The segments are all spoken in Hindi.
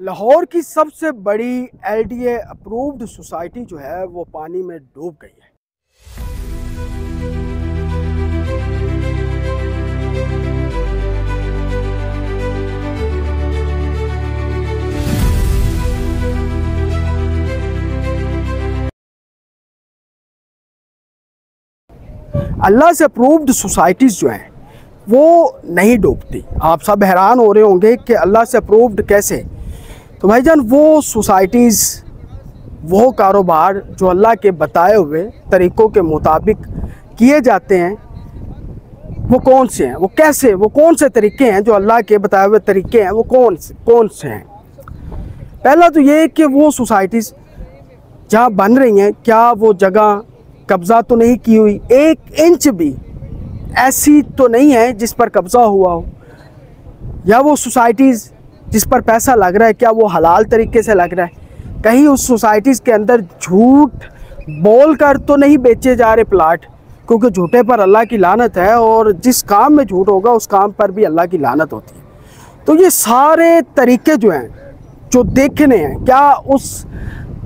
लाहौर की सबसे बड़ी एलडीए अप्रूव्ड सोसाइटी जो है वो पानी में डूब गई है। अल्लाह से अप्रूव्ड सोसाइटीज़ जो हैं वो नहीं डूबती। आप सब हैरान हो रहे होंगे कि अल्लाह से अप्रूव्ड कैसे। तो भाईजान वो सोसाइटीज़, वो कारोबार जो अल्लाह के बताए हुए तरीक़ों के मुताबिक किए जाते हैं, वो कौन से हैं, वो कैसे, वो कौन से तरीक़े हैं जो अल्लाह के बताए हुए तरीक़े हैं, वो कौन से हैं। पहला तो ये कि वो सोसाइटीज़ जहाँ बन रही हैं, क्या वो जगह कब्ज़ा तो नहीं की हुई, 1 इंच भी ऐसी तो नहीं है जिस पर कब्ज़ा हुआ हो, या वो सोसाइटीज़ जिस पर पैसा लग रहा है क्या वो हलाल तरीके से लग रहा है। कहीं उस सोसाइटीज़ के अंदर झूठ बोल कर तो नहीं बेचे जा रहे प्लाट, क्योंकि झूठे पर अल्लाह की लानत है और जिस काम में झूठ होगा उस काम पर भी अल्लाह की लानत होती है। तो ये सारे तरीके जो हैं, जो देखने हैं, क्या उस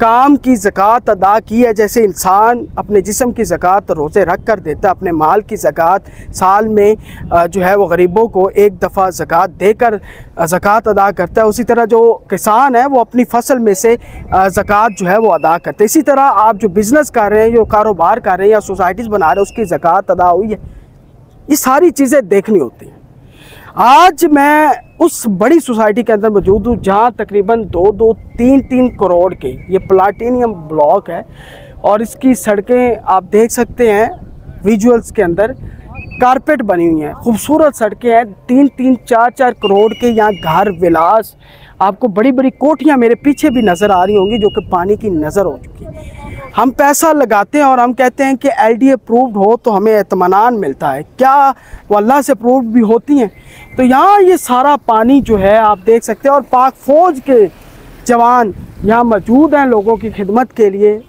काम की ज़कात अदा की है। जैसे इंसान अपने जिस्म की ज़कात रोज़े रख कर देता है, अपने माल की ज़कात साल में जो है वो गरीबों को एक दफ़ा ज़कात देकर ज़कात अदा करता है, उसी तरह जो किसान है वो अपनी फसल में से ज़कात जो है वो अदा करते हैं। इसी तरह आप जो बिज़नेस कर रहे हैं, जो कारोबार कर रहे हैं या सोसाइटीज़ बना रहे हैं, उसकी ज़कात अदा हुई है। ये सारी चीज़ें देखनी होती हैं। आज मैं उस बड़ी सोसाइटी के अंदर मौजूद हूँ जहाँ तकरीबन 2-3 करोड़ के ये प्लाटीनियम ब्लॉक है और इसकी सड़कें आप देख सकते हैं विजुअल्स के अंदर, कारपेट बनी हुई हैं, खूबसूरत सड़कें हैं। 3-3, 4-4 करोड़ के यहाँ घर विलास, आपको बड़ी बड़ी कोठियाँ मेरे पीछे भी नज़र आ रही होंगी जो कि पानी की नज़र हो चुकी है। हम पैसा लगाते हैं और हम कहते हैं कि एलडीए अप्रूव्ड हो तो हमें इत्मीनान मिलता है, क्या वो अल्लाह से अप्रूव्ड भी होती हैं। तो यहाँ ये सारा पानी जो है आप देख सकते हैं और पाक फ़ौज के जवान यहाँ मौजूद हैं लोगों की खिदमत के लिए,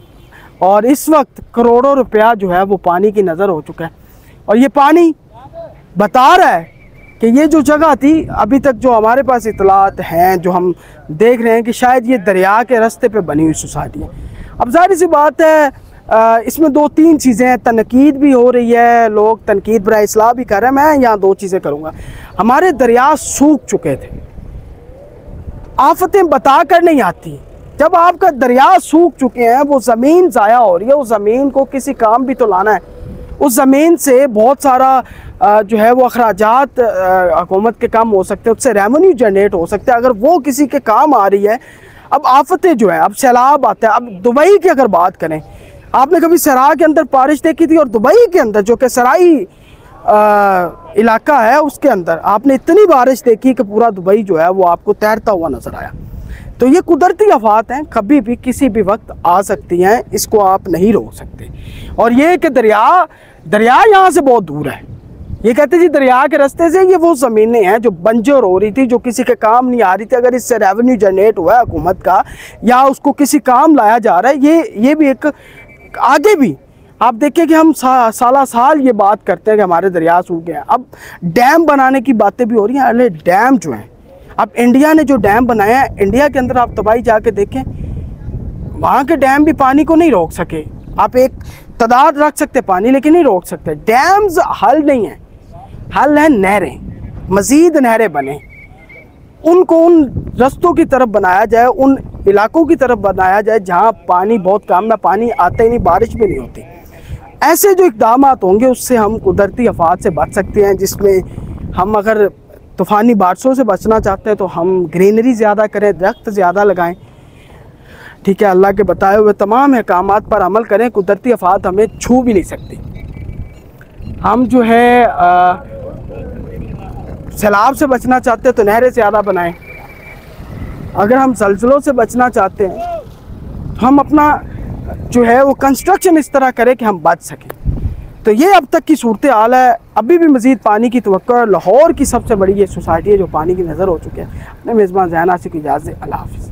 और इस वक्त करोड़ों रुपया जो है वो पानी की नज़र हो चुका है। और ये पानी बता रहा है कि ये जो जगह थी, अभी तक जो हमारे पास इतलात हैं, जो हम देख रहे हैं कि शायद ये दरिया के रास्ते पे बनी हुई सोसाइटी है। अब जाहिर सी बात है इसमें 2-3 चीज़ें हैं, तनकीद भी हो रही है, लोग तनकीद बराए इस्लाह भी कर रहे हैं। मैं यहाँ 2 चीज़ें करूँगा। हमारे दरिया सूख चुके थे, आफतें बता कर नहीं आती। जब आपका दरिया सूख चुके हैं, वो ज़मीन ज़ाया हो रही है, उस ज़मीन को किसी काम भी तो लाना है। उस ज़मीन से बहुत सारा जो है वो अखराजात हुकूमत के काम हो सकते हैं, उससे रेवेन्यू जनरेट हो सकता है। अगर वो किसी के काम आ रही है, अब आफतें जो है, अब सैलाब आता है। अब दुबई की अगर बात करें, आपने कभी सरा के अंदर बारिश देखी थी, और दुबई के अंदर जो कि सराई इलाका है उसके अंदर आपने इतनी बारिश देखी कि पूरा दुबई जो है वो आपको तैरता हुआ नज़र आया। तो ये कुदरती आफात हैं, कभी भी किसी भी वक्त आ सकती हैं, इसको आप नहीं रोक सकते। और ये कि दरिया यहाँ से बहुत दूर है। ये कहते जी दरिया के रास्ते से ये वो ज़मीनें हैं जो बंजर हो रही थी, जो किसी के काम नहीं आ रही थी। अगर इससे रेवेन्यू जनरेट हुआ है हुकूमत का, या उसको किसी काम लाया जा रहा है, ये भी एक आगे भी आप देखें कि हम साल ये बात करते हैं कि हमारे दरिया सूख गए हैं। अब डैम बनाने की बातें भी हो रही हैं। अरे डैम जो हैं, अब इंडिया ने जो डैम बनाया है, इंडिया के अंदर आप तबाही जाके देखें, वहाँ के डैम भी पानी को नहीं रोक सके। आप एक तादाद रख सकते पानी, लेकिन नहीं रोक सकते। डैम्स हल नहीं है, हल है नहरें, मज़ीद नहरें बने, उनको उन रस्तों की तरफ बनाया जाए, उन इलाकों की तरफ बनाया जाए जहाँ पानी बहुत कम है, पानी आता ही नहीं, बारिश भी नहीं होती। ऐसे जो इक़दाम होंगे उससे हम कुदरती आफात से बच सकते हैं, जिसमें हम अगर तूफ़ानी बारिशों से बचना चाहते हैं तो हम ग्रीनरी ज़्यादा करें, दरख्त ज़्यादा लगाएं, ठीक है। अल्लाह के बताए हुए तमाम अहकामात पर अमल करें। कुदरती आफात हमें छू भी नहीं सकती। हम जो है सैलाब से बचना चाहते हैं तो नहरें ज़्यादा बनाएं। अगर हम ज़लज़लों से बचना चाहते हैं तो हम अपना जो है वो कंस्ट्रक्शन इस तरह करें कि हम बच सकें। तो ये अब तक की सूरत हाल है। अभी भी मज़ीद पानी की तवक्को है। लाहौर की सबसे बड़ी ये सोसाइटी है जो पानी की नज़र हो चुकी है। अपने मेज़बान ज़ैन आसिफ की इजाज़त, अल्लाह हाफ़िज़।